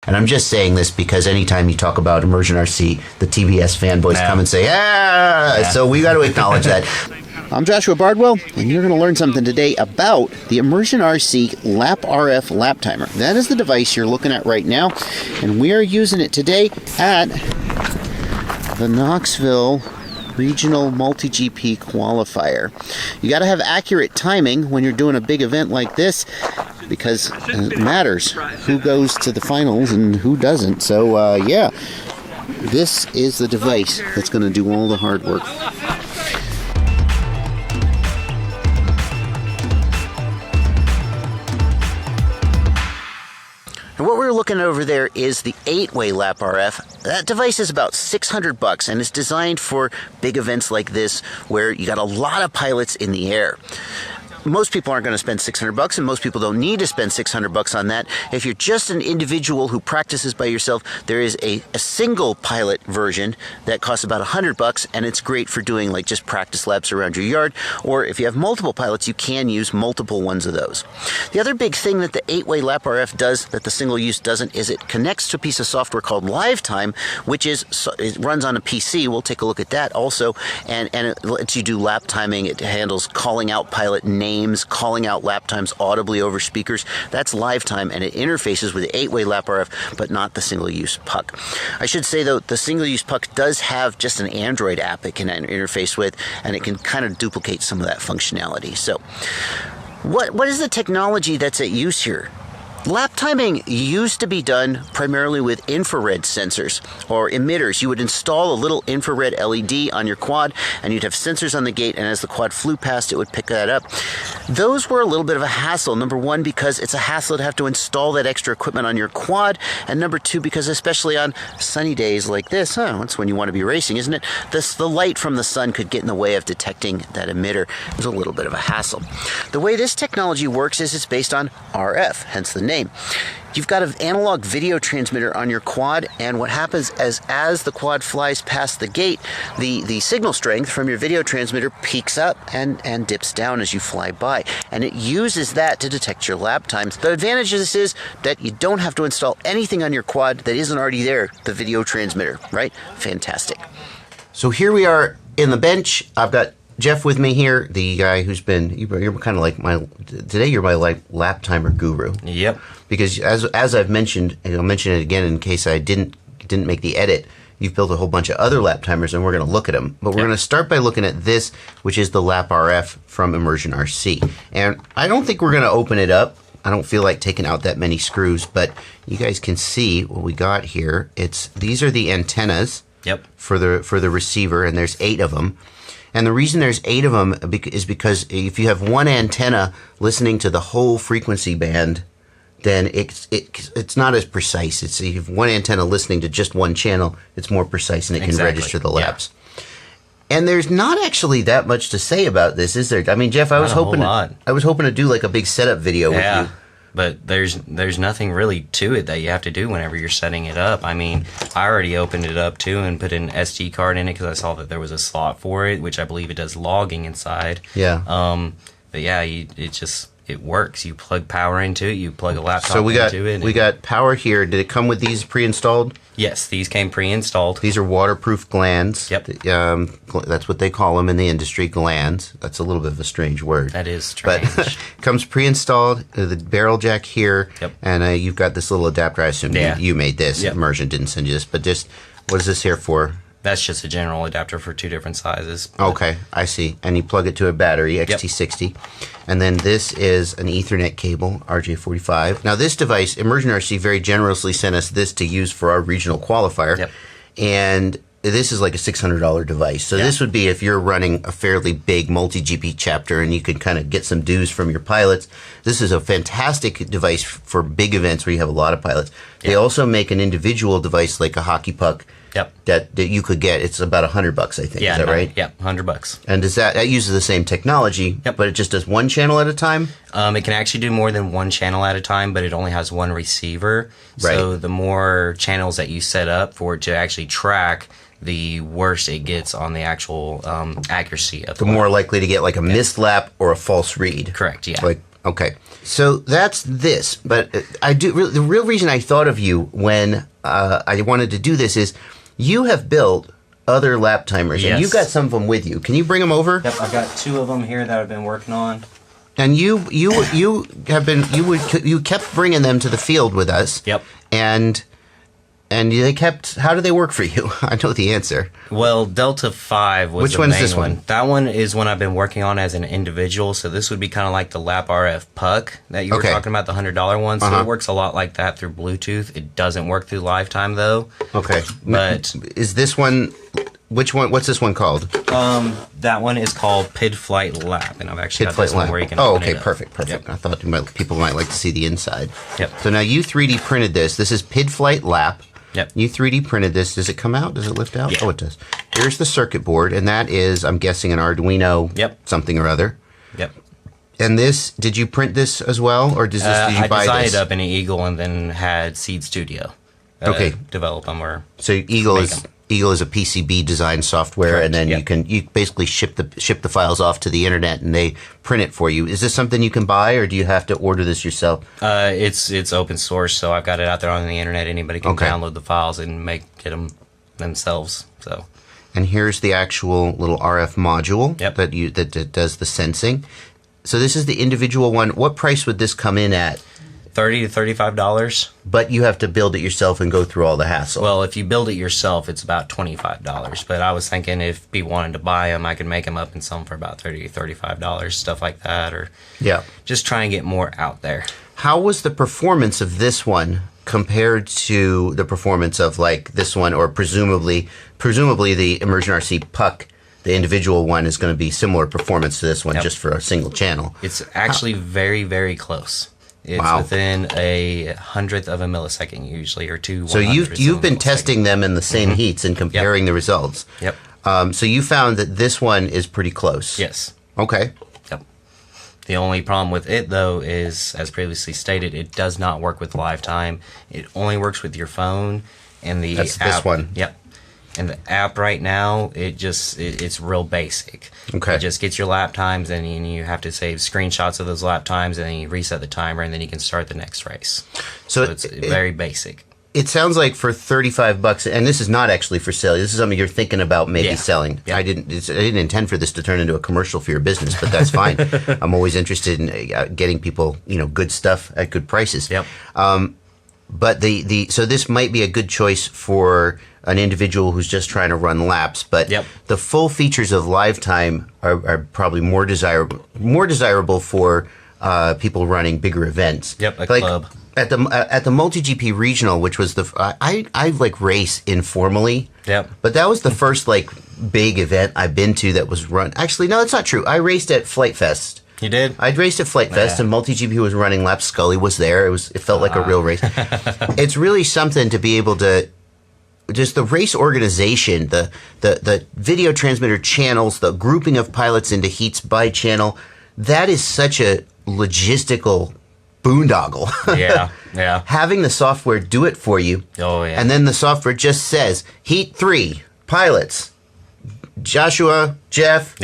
And I'm just saying this because anytime you talk about ImmersionRC, the TBS fanboys come and say, so we got to acknowledge that. I'm Joshua Bardwell, and you're going to learn something today about the ImmersionRC LapRF Lap Timer. That is the device you're looking at right now, and we are using it today at the Knoxville Regional Multi-GP Qualifier. You got to have accurate timing when you're doing a big event like this, because it matters who goes to the finals and who doesn't. So, yeah, this is the device that's going to do all the hard work. And what we're looking over there is the 8-way LapRF. That device is about $600 and it's designed for big events like this where you got a lot of pilots in the air. Most people aren't going to spend $600, and most people don't need to spend $600 on that. If you're just an individual who practices by yourself, there is a single pilot version that costs about $100, and it's great for doing like just practice laps around your yard. Or if you have multiple pilots, you can use multiple ones of those. The other big thing that the 8-way LapRF does that the single use doesn't is it connects to a piece of software called LiveTime, which is it runs on a PC. We'll take a look at that also, and it lets you do lap timing. It handles calling out pilot names, calling out lap times audibly over speakers. That's LiveTime, and it interfaces with the 8-way LapRF, but not the single-use puck. I should say, though, the single-use puck does have just an Android app it can interface with, and it can kind of duplicate some of that functionality. So, what is the technology that's at use here? Lap timing used to be done primarily with infrared sensors or emitters. You would install a little infrared LED on your quad, and you'd have sensors on the gate, and as the quad flew past, it would pick that up. Those were a little bit of a hassle. Number one, because it's a hassle to have to install that extra equipment on your quad, and number two, because especially on sunny days like this, that's when you want to be racing, isn't it? The light from the sun could get in the way of detecting that emitter. It was a little bit of a hassle. The way this technology works is it's based on RF, hence the name. You've got an analog video transmitter on your quad, and what happens is as the quad flies past the gate, the signal strength from your video transmitter peaks up and dips down as you fly by, and it uses that to detect your lap times. The advantage of this is that you don't have to install anything on your quad that isn't already there, the video transmitter, right? Fantastic. So here we are in the bench. I've got Jeff with me here, the guy who's been, you're kind of like today you're my like lap timer guru. Yep. Because as I've mentioned, and I'll mention it again in case I didn't make the edit, you've built a whole bunch of other lap timers, and we're going to look at them. But we're going to start by looking at this, which is the LapRF from ImmersionRC. And I don't think we're going to open it up. I don't feel like taking out that many screws, but you guys can see what we got here. These are the antennas for the receiver, and there's 8 of them. And the reason there's 8 of them is because if you have one antenna listening to the whole frequency band, then it's not as precise. If you have one antenna listening to just one channel, it's more precise, and it can register the laps. Yeah. And there's not actually that much to say about this, is there? I mean, Jeff, I was hoping to do like a big setup video with you. But there's nothing really to it that you have to do whenever you're setting it up. I mean, I already opened it up too and put an SD card in it because I saw that there was a slot for it, which I believe it does logging inside. Yeah. But yeah, it works. You plug power into it. You plug a laptop into it. We got power here. Did it come with these pre-installed? Yes, these came pre-installed. These are waterproof glands. Yep. That's what they call them in the industry, glands. That's a little bit of a strange word. That is strange. But comes pre-installed, the barrel jack here, and you've got this little adapter. I assume you made this. Immersion didn't send you this. But just, what is this here for? That's just a general adapter for 2 different sizes. Okay, I see. And you plug it to a battery, XT60. And then this is an Ethernet cable, RJ45. Now this device, ImmersionRC very generously sent us this to use for our regional qualifier. Yep. And this is like a $600 device. So this would be if you're running a fairly big multi-GP chapter and you could kind of get some dues from your pilots. This is a fantastic device for big events where you have a lot of pilots. They also make an individual device like a hockey puck. That you could get. It's about $100, I think. Yeah, is that right? Yeah, $100. And that uses the same technology, but it just does one channel at a time? It can actually do more than one channel at a time, but it only has one receiver. Right. So the more channels that you set up for it to actually track, the worse it gets on the actual accuracy of the more likely to get like a missed lap or a false read. Correct, yeah. Like Okay, so that's this. But the real reason I thought of you when I wanted to do this is you have built other lap timers, and you've got some of them with you. Can you bring them over? Yep, I've got 2 of them here that I've been working on. And you kept bringing them to the field with us. Yep. And they kept. How do they work for you? I know the answer. Well, Delta 5 was Which the one's main this one? one. That one is one I've been working on as an individual. So this would be kind of like the LapRF Puck that you were talking about, the $100 one. So it works a lot like that through Bluetooth. It doesn't work through LiveTime though. Okay. But is this one? Which one? What's this one called? That one is called Pid Flight Lap, and I've actually got this one where you can. Oh, open okay, it up. perfect. Yep. I thought people might like to see the inside. Yep. So now you 3D printed this. This is Pid Flight Lap. Yep. You 3D printed this. Does it come out? Does it lift out? Yeah. Oh, it does. Here's the circuit board, and that is, I'm guessing, an Arduino. Yep. Something or other. Yep. And this, did you print this as well, or did you buy this? I designed it up in an Eagle and then had Seed Studio. Develop them or so Eagle is a PCB design software, Correct. and then you basically ship the files off to the internet, and they print it for you. Is this something you can buy, or do you have to order this yourself? It's open source, so I've got it out there on the internet. Anybody can download the files and get them themselves. So. And here's the actual little RF module that does the sensing. So this is the individual one. What price would this come in at? $30 to $35. But you have to build it yourself and go through all the hassle. Well, if you build it yourself, it's about $25. But I was thinking if people wanted to buy them, I could make them up and sell them for about $30 to $35, stuff like that, or just try and get more out there. How was the performance of this one compared to the performance of like this one, or presumably the ImmersionRC Puck? The individual one is going to be similar performance to this one, just for a single channel. It's actually very, very close. It's within a 100th of a millisecond usually, or 2 100ths. So you've been testing them in the same heats and comparing the results. Yep. So you found that this one is pretty close. Yes. Okay. Yep. The only problem with it though is, as previously stated, it does not work with LiveTime. It only works with your phone and the That's app. this one. Yep. And the app right now, it's real basic. Okay. It just gets your lap times, and you have to save screenshots of those lap times, and then you reset the timer, and then you can start the next race. So it's very basic. It sounds like for $35, and this is not actually for sale. This is something you're thinking about maybe selling. Yeah. I didn't intend for this to turn into a commercial for your business, but that's fine. I'm always interested in getting people, good stuff at good prices. Yep. But so this might be a good choice for an individual who's just trying to run laps. But the full features of LiveTime are probably more desirable for people running bigger events. Yep, like club. At the multi-GP regional, which was I like race informally. Yep. But that was the first big event I've been to that was run. Actually, no, that's not true. I raced at Flight Fest. You did? I'd raced at Flight Fest, and MultiGP was running laps. Scully was there. It felt like a real race. It's really something to be able to, just the race organization, the video transmitter channels, the grouping of pilots into heats by channel. That is such a logistical boondoggle. Yeah. Having the software do it for you. Oh, yeah. And then the software just says, Heat 3, pilots, Joshua, Jeff,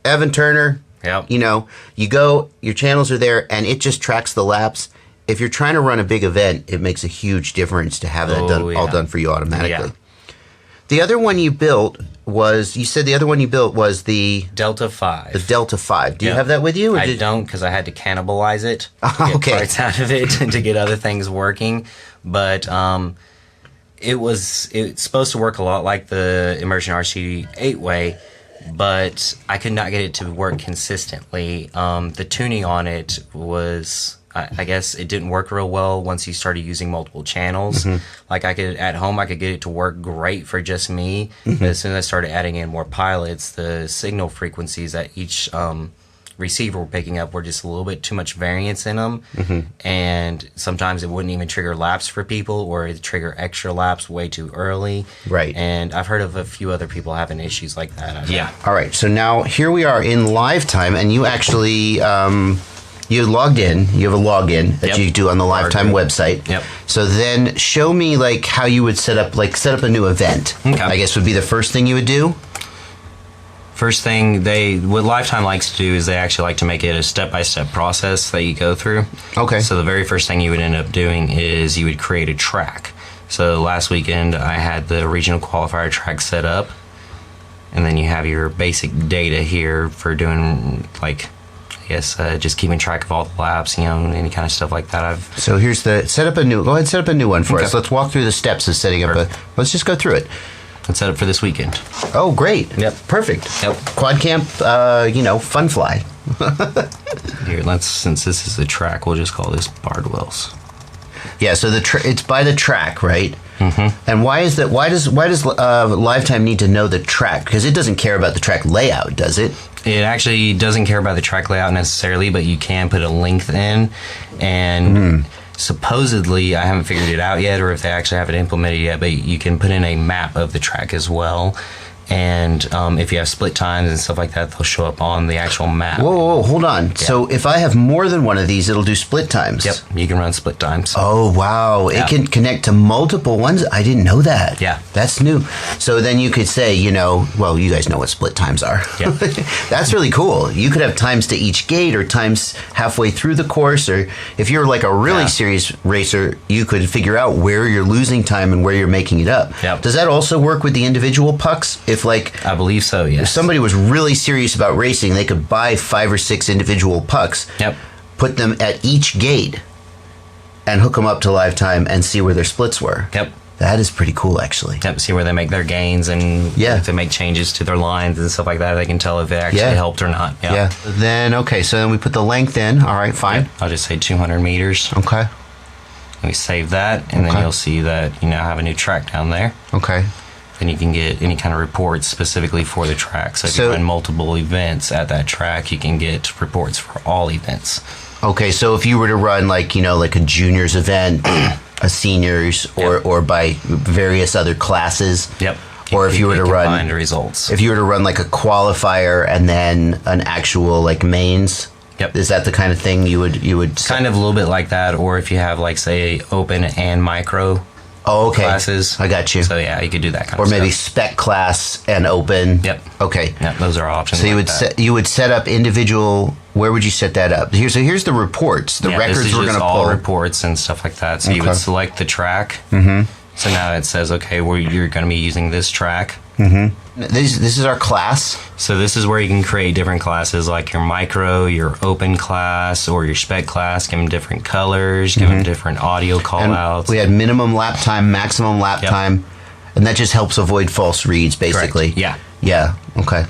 Evan Turner. Yep. You go, your channels are there, and it just tracks the laps. If you're trying to run a big event, it makes a huge difference to have that all done for you automatically. Yeah. The other one you built was, the Delta 5. The Delta 5. Do you have that with you? I don't, because I had to cannibalize it to get parts out of it and to get other things working. But it's supposed to work a lot like the ImmersionRC 8-way. But I could not get it to work consistently. The tuning on it was, I guess, it didn't work real well once you started using multiple channels. Like at home, I could get it to work great for just me. But as soon as I started adding in more pilots, the signal frequencies that each receiver were picking up were just a little bit too much variance in them. And sometimes it wouldn't even trigger laps for people, or it'd trigger extra laps way too early. Right. And I've heard of a few other people having issues like that. Yeah. All right. So now here we are in LiveTime, and you actually you logged in. You have a login that you do on the LiveTime website. Yep. So then show me how you would set up a new event. Okay. I guess would be the first thing you would do. First thing what LiveTime likes to do is they actually like to make it a step-by-step process that you go through. Okay. So the very first thing you would end up doing is you would create a track. So last weekend I had the regional qualifier track set up, and then you have your basic data here for doing, like, I guess just keeping track of all the laps, any kind of stuff like that. So here's go ahead, set up a new one for us. Let's walk through the steps of setting up let's just go through it. Let's set up for this weekend. Oh, great. Yep. Perfect. Yep. Quad camp, fun fly. Here, since this is the track, we'll just call this Bardwell's. Yeah, so it's by the track, right? Mm-hmm. And why is that? Why does LiveTime need to know the track? Because it doesn't care about the track layout, does it? It actually doesn't care about the track layout necessarily, but you can put a length in, and supposedly, I haven't figured it out yet, or if they actually have it implemented yet, but you can put in a map of the track as well. And if you have split times and stuff like that, they'll show up on the actual map. Whoa, hold on. Yeah. So if I have more than one of these, it'll do split times? Yep, you can run split times. Oh, wow. Yeah. It can connect to multiple ones? I didn't know that. Yeah. That's new. So then you could say, you guys know what split times are. Yeah. That's really cool. You could have times to each gate or times halfway through the course, or if you're like a really serious racer, you could figure out where you're losing time and where you're making it up. Yep. Does that also work with the individual pucks? I believe so, yes. If somebody was really serious about racing, they could buy 5 or 6 individual pucks, put them at each gate, and hook them up to LiveTime and see where their splits were. Yep. That is pretty cool, actually. Yep, see where they make their gains, and if they make changes to their lines and stuff like that, they can tell if it actually helped or not. Yeah. Then, so then we put the length in. All right, fine. Yep. I'll just say 200 meters. Okay. We save that, and then you'll see that you now have a new track down there. Okay. Then you can get any kind of reports specifically for the track. So if you run multiple events at that track, you can get reports for all events. Okay, so if you were to run like a juniors event, a seniors, or by various other classes. Yep. Or if you were to run find results. If you were to run like a qualifier and then an actual like mains. Yep. Is that the kind of thing you would kind of a little bit like that, or if you have like say open and micro classes. I got you. So yeah, you could do that kind of stuff. Or maybe spec class and open. Yep. Okay. Yeah, those are options. So you would set up individual. Where would you set that up? Here's the reports. The records we're going to pull. All reports and stuff like that. So you would select the track. Mm-hmm. So now it says, okay, you're going to be using this track. Mm-hmm. This is our class. So this is where you can create different classes, like your micro, your open class, or your spec class. Give them different colors. Give them different audio callouts. We had minimum lap time, maximum lap time, and that just helps avoid false reads, basically. Correct. Yeah. Yeah. Okay.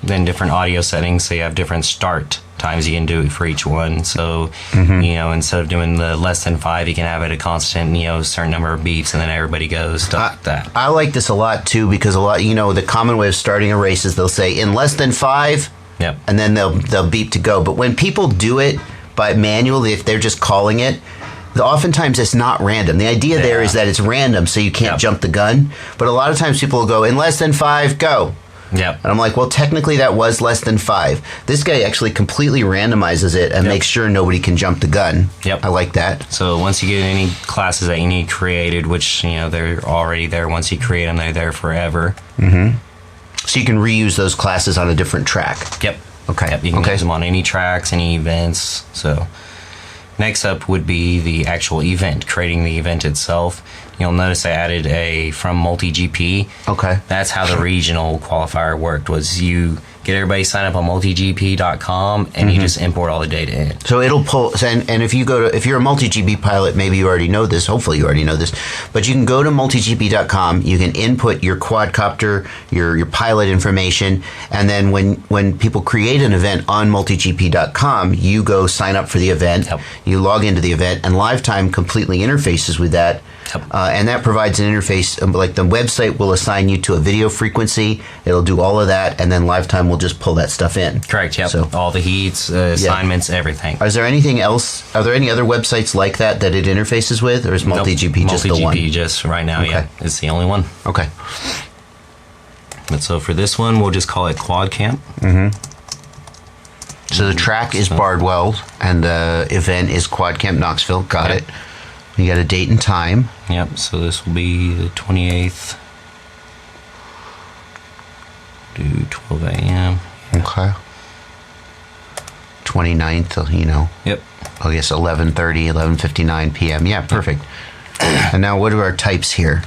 Then different audio settings, so you have different start times you can do it for each one. So, instead of doing the less than 5, you can have it a constant, certain number of beeps, and then everybody goes, stuff like that. I like this a lot, too, because the common way of starting a race is they'll say, in less than 5, and then they'll beep to go. But when people do it by manually, if they're just calling it, oftentimes it's not random. The idea there is that it's random, so you can't jump the gun. But a lot of times people will go, in less than 5, go. Yep. And I'm like, well, technically that was less than 5. This guy actually completely randomizes it and makes sure nobody can jump the gun. Yep. I like that. So once you get any classes that you need created, which, they're already there. Once you create them, they're there forever. Mm-hmm. So you can reuse those classes on a different track. Yep. Okay. Yep. You can use them on any tracks, any events. So next up would be the actual event, creating the event itself. You'll notice I added a from multi-GP. Okay. That's how the regional qualifier worked, was you get everybody sign up on multigp.com and you just import all the data in. So it'll pull, and if you're a multi-GP pilot, maybe you already know this, hopefully you already know this, but you can go to multigp.com, you can input your quadcopter, your pilot information, and then when people create an event on multigp.com, you go sign up for the event, you log into the event, and LiveTime completely interfaces with that. And that provides an interface, like the website will assign you to a video frequency, it'll do all of that, and then LiveTime will just pull that stuff in. Correct, yep. So, all the heats, assignments, everything. Is there anything else? Are there any other websites like that it interfaces with, or is MultiGP just the one? MultiGP just right now, it's the only one. Okay. But so for this one, we'll just call it Quad Camp. So the track is Bardwell, and the event is Quad Camp Knoxville. Got it. You got a date and time. Yep, so this will be the 28th to 12 a.m. Okay. 29th, you know. Yep. I guess 11:30, 11:59 p.m. Yeah, perfect. And now what are our types here?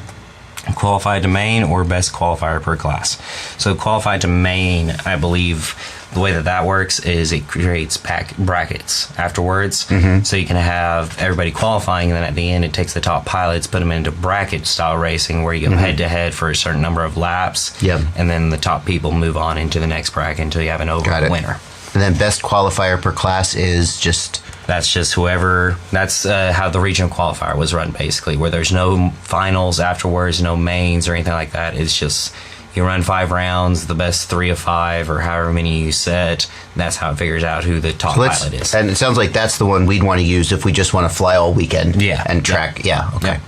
Qualified to main or best qualifier per class. So qualified to main, I believe the way that works is it creates brackets afterwards. So you can have everybody qualifying, and then at the end it takes the top pilots, put them into bracket style racing where you go head to head for a certain number of laps. Yep. And then the top people move on into the next bracket until you have an overall winner. And then best qualifier per class is just... That's just whoever. That's how the regional qualifier was run, basically, where there's no finals afterwards, no mains or anything like that. It's just you run 5 rounds, the best 3 of 5, or however many you set. That's how it figures out who the top pilot is. And it sounds like that's the one we'd want to use if we just want to fly all weekend. Yeah. And track. Yeah. Okay.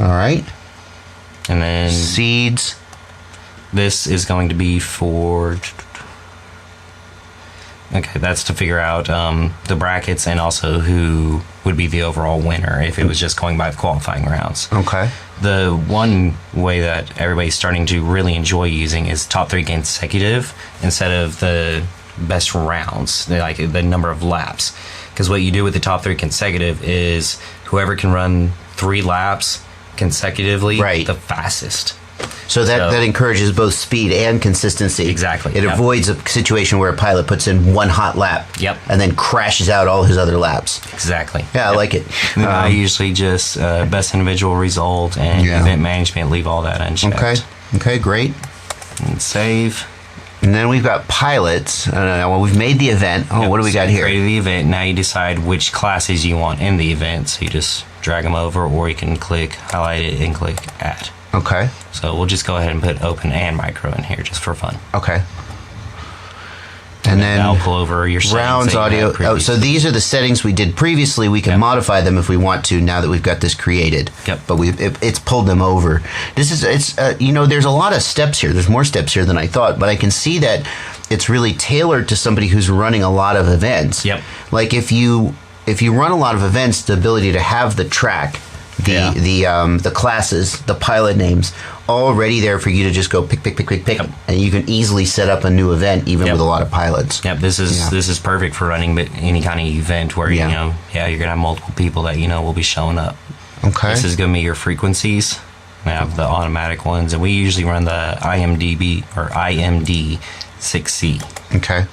Yeah. All right. And then seeds. This is going to be for. Okay, that's to figure out the brackets and also who would be the overall winner if it was just going by the qualifying rounds. Okay. The one way that everybody's starting to really enjoy using is top 3 consecutive instead of the best rounds, like the number of laps. Because what you do with the top 3 consecutive is whoever can run 3 laps consecutively the fastest. So that encourages both speed and consistency. Exactly. It avoids a situation where a pilot puts in one hot lap and then crashes out all his other laps. Exactly. Yeah, I like it. I usually just best individual result and event management, leave all that unchecked. Okay, great. And save. And then we've got pilots. Well, we've made the event. Oh, what do we got here? Created the event. Now you decide which classes you want in the event. So you just drag them over, or you can click, highlight it, and click add. Okay. So we'll just go ahead and put open and micro in here just for fun. Okay. And then I'll pull over your rounds audio. Oh, so these are the settings we did previously. We can modify them if we want to now that we've got this created. Yep. But it's pulled them over. It's you know, there's a lot of steps here. There's more steps here than I thought, but I can see that it's really tailored to somebody who's running a lot of events. Yep. Like if you run a lot of events, the ability to have the track, the classes, the pilot names, all ready there for you to just go pick, and you can easily set up a new event even with a lot of pilots. Yep, this is perfect for running any kind of event where you know, you're gonna have multiple people that you know will be showing up. Okay. This is gonna be your frequencies. We have the automatic ones, and we usually run the IMD 6C. Okay.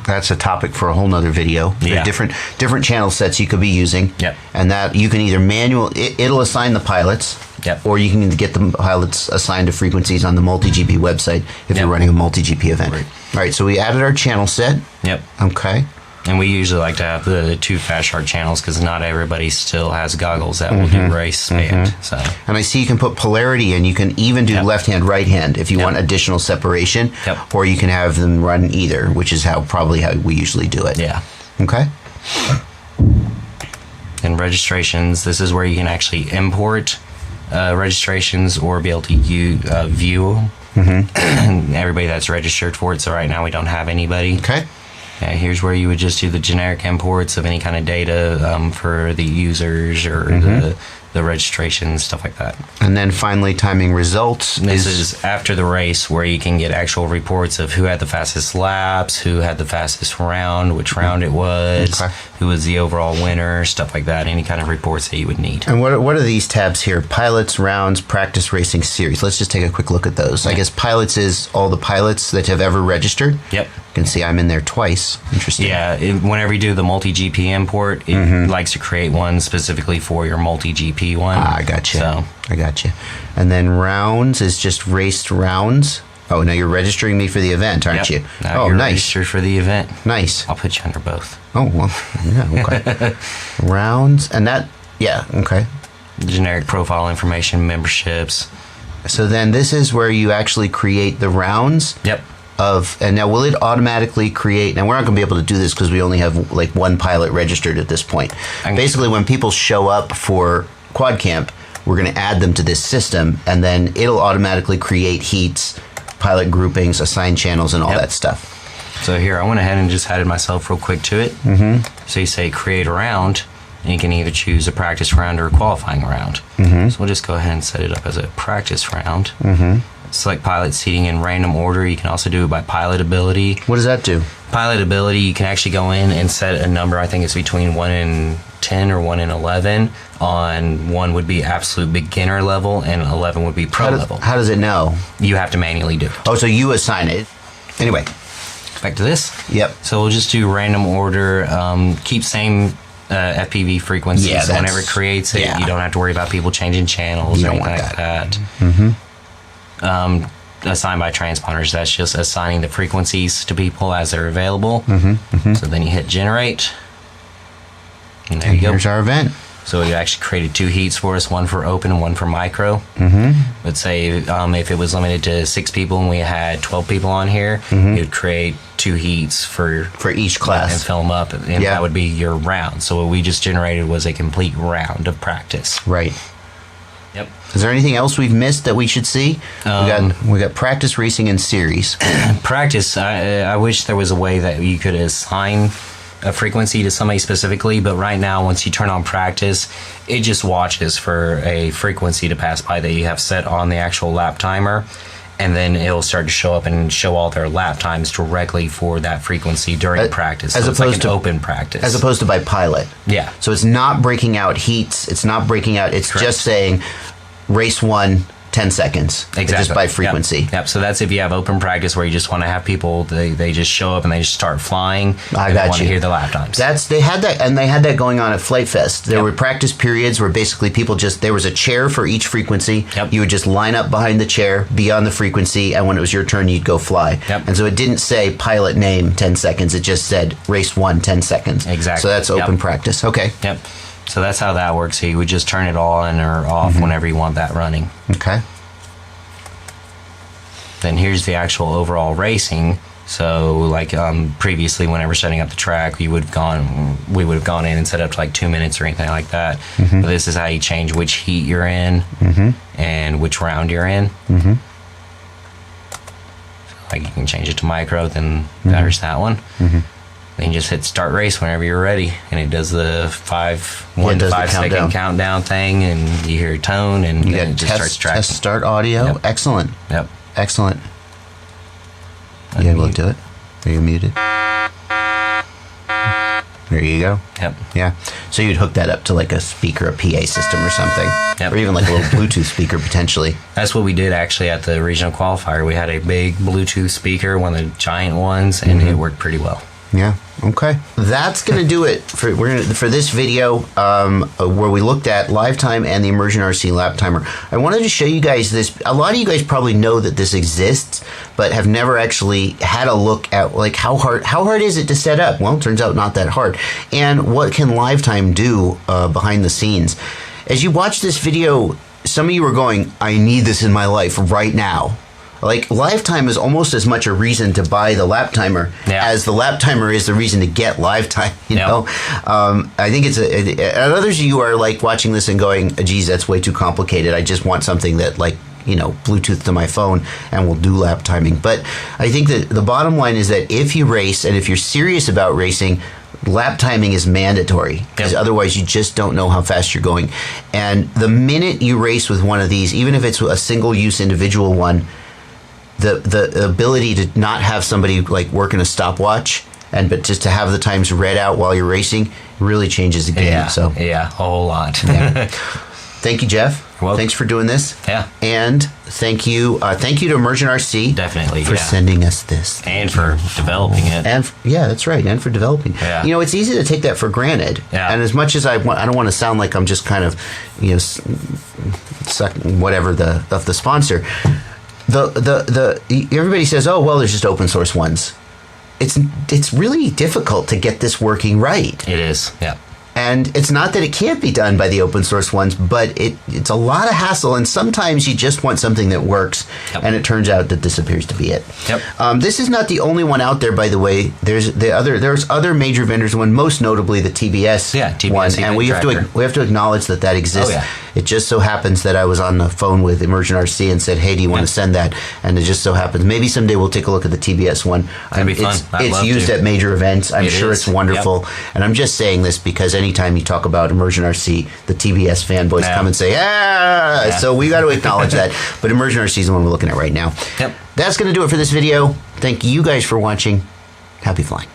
That's a topic for a whole nother video. There are different channel sets you could be using. Yep. And that you can either it'll assign the pilots. Yep. Or you can get the pilots assigned to frequencies on the multi-GP website if you're running a multi-GP event. Right. All right, so we added our channel set. Yep. Okay. And we usually like to have the 2 fast shark channels because not everybody still has goggles that will do race band. So. And I see you can put polarity in. You can even do left hand, right hand if you want additional separation. Yep. Or you can have them run either, which is probably how we usually do it. Yeah. Okay. And registrations, this is where you can actually import registrations or be able to view everybody that's registered for it. So right now we don't have anybody. Okay. Here's where you would just do the generic imports of any kind of data for the users or the registration, stuff like that. And then finally, timing results. This is after the race where you can get actual reports of who had the fastest laps, who had the fastest round, which round it was, who was the overall winner, stuff like that, any kind of reports that you would need. And what are these tabs here? Pilots, rounds, practice racing series. Let's just take a quick look at those. I guess pilots is all the pilots that have ever registered. Yep. You can see I'm in there twice. Interesting. Yeah, whenever you do the multi-GP import, it likes to create one specifically for your multi-GP one. I got you. So. I got you. And then rounds is just raced rounds. Oh, now you're registering me for the event, aren't you? Now you're registered for the event. Nice. I'll put you under both. Oh, well, yeah, okay. Rounds, and that, okay. Generic profile information, memberships. So then this is where you actually create the rounds. Yep. And now will it automatically create, now we're not going to be able to do this because we only have like one pilot registered at this point. Basically, when people show up for Quad Camp, we're going to add them to this system, and then it'll automatically create heats, pilot groupings, assign channels, and all that stuff. So here, I went ahead and just added myself real quick to it. So you say create a round, and you can either choose a practice round or a qualifying round. So we'll just go ahead and set it up as a practice round. select pilot seating in random order. You can also do it by pilot ability. What does that do? Pilot ability, you can actually go in and set a number. I think it's between 1 and 10 or 1 and 11. On 1 would be absolute beginner level, and 11 would be pro level. How does it know? You have to manually do it. Oh, so you assign it. Anyway. Back to this. Yep. So we'll just do random order. Keep same FPV frequency. Yeah, so whenever it creates it, you don't have to worry about people changing channels or anything like that. Assigned by transponders. That's just assigning the frequencies to people as they're available. So then you hit generate. And there you go. Here's our event. So it actually created 2 heats for us, one for open and one for micro. Let's say if it was limited to 6 people and we had 12 people on here, it would create 2 heats for each class and fill them up, and that would be your round. So what we just generated was a complete round of practice. Right. Yep. Is there anything else we've missed that we should see? We got practice, racing, and series. Practice. I wish there was a way that you could assign a frequency to somebody specifically, but right now once you turn on practice, it just watches for a frequency to pass by that you have set on the actual lap timer, and then it'll start to show up and show all their lap times directly for that frequency during practice. So as it's opposed like to open practice. As opposed to by pilot. Yeah. So it's not breaking out heats, it's not breaking out, it's just saying race 1, 10 seconds. Exactly. Just by frequency. Yep. So that's if you have open practice where you just want to have people, they just show up and they just start flying. I and got they want you. to hear the lap times. They had that going on at Flight Fest. There were practice periods where basically people there was a chair for each frequency. You would just line up behind the chair, be on the frequency, and when it was your turn, you'd go fly. And so it didn't say pilot name 10 seconds. It just said race 1, 10 seconds. Exactly. So that's open practice. Okay. Yep. So that's how that works. So you would just turn it on or off whenever you want that running. Okay. Then here's the actual overall racing. So like previously, whenever setting up the track, we would have gone in and set up to like 2 minutes or anything like that. But this is how you change which heat you're in and which round you're in. So like you can change it to micro, then there's that one. Then you just hit start race whenever you're ready, and it does the 1 to 5 second countdown thing, and you hear a tone, and you then get it just starts tracking. Test start audio. Yep. Excellent. Yep. Excellent. You able to do it? Are you muted? There you go. Yep. Yeah. So you'd hook that up to like a speaker, a PA system or something. Or even like a little Bluetooth speaker potentially. That's what we did actually at the regional qualifier. We had a big Bluetooth speaker, one of the giant ones, and it worked pretty well. Yeah. Okay. That's going to do it for this video where we looked at LiveTime and the ImmersionRC Lap Timer. I wanted to show you guys this. A lot of you guys probably know that this exists, but have never actually had a look at like how hard is it to set up? Well, it turns out not that hard. And what can LiveTime do behind the scenes? As you watch this video, some of you are going, I need this in my life right now. Like, LiveTime is almost as much a reason to buy the lap timer as the lap timer is the reason to get LiveTime, you know? I think and others of you are, like, watching this and going, geez, that's way too complicated. I just want something that, like, you know, Bluetooth to my phone and will do lap timing. But I think that the bottom line is that if you race and if you're serious about racing, lap timing is mandatory because otherwise you just don't know how fast you're going. And the minute you race with one of these, even if it's a single-use individual one, the ability to not have somebody like working a stopwatch but just to have the times read out while you're racing really changes the game. A whole lot. Thank you, Jeff. Thanks for doing this. And thank you to ImmersionRC definitely for sending us this and for developing it. And that's right, and for developing. You know, it's easy to take that for granted. And as much as I don't want to sound like I'm just kind of, you know, sucking whatever of the sponsor. Everybody says, oh well, there's just open source ones. It's really difficult to get this working right. It is. And it's not that it can't be done by the open source ones, but it's a lot of hassle, and sometimes you just want something that works, and it turns out that this appears to be it. This is not the only one out there, by the way. There's other major vendors, one most notably the TBS, one, and we have to acknowledge that exists. It just so happens that I was on the phone with ImmersionRC and said, hey, do you want to send that? And it just so happens, maybe someday we'll take a look at the TBS one. That'd be fun. It's used at major events. I'm sure it's wonderful. Yep. And I'm just saying this because anytime you talk about ImmersionRC, the TBS fanboys come and say, so we got to acknowledge that. But ImmersionRC is the one we're looking at right now. Yep. That's going to do it for this video. Thank you guys for watching. Happy flying.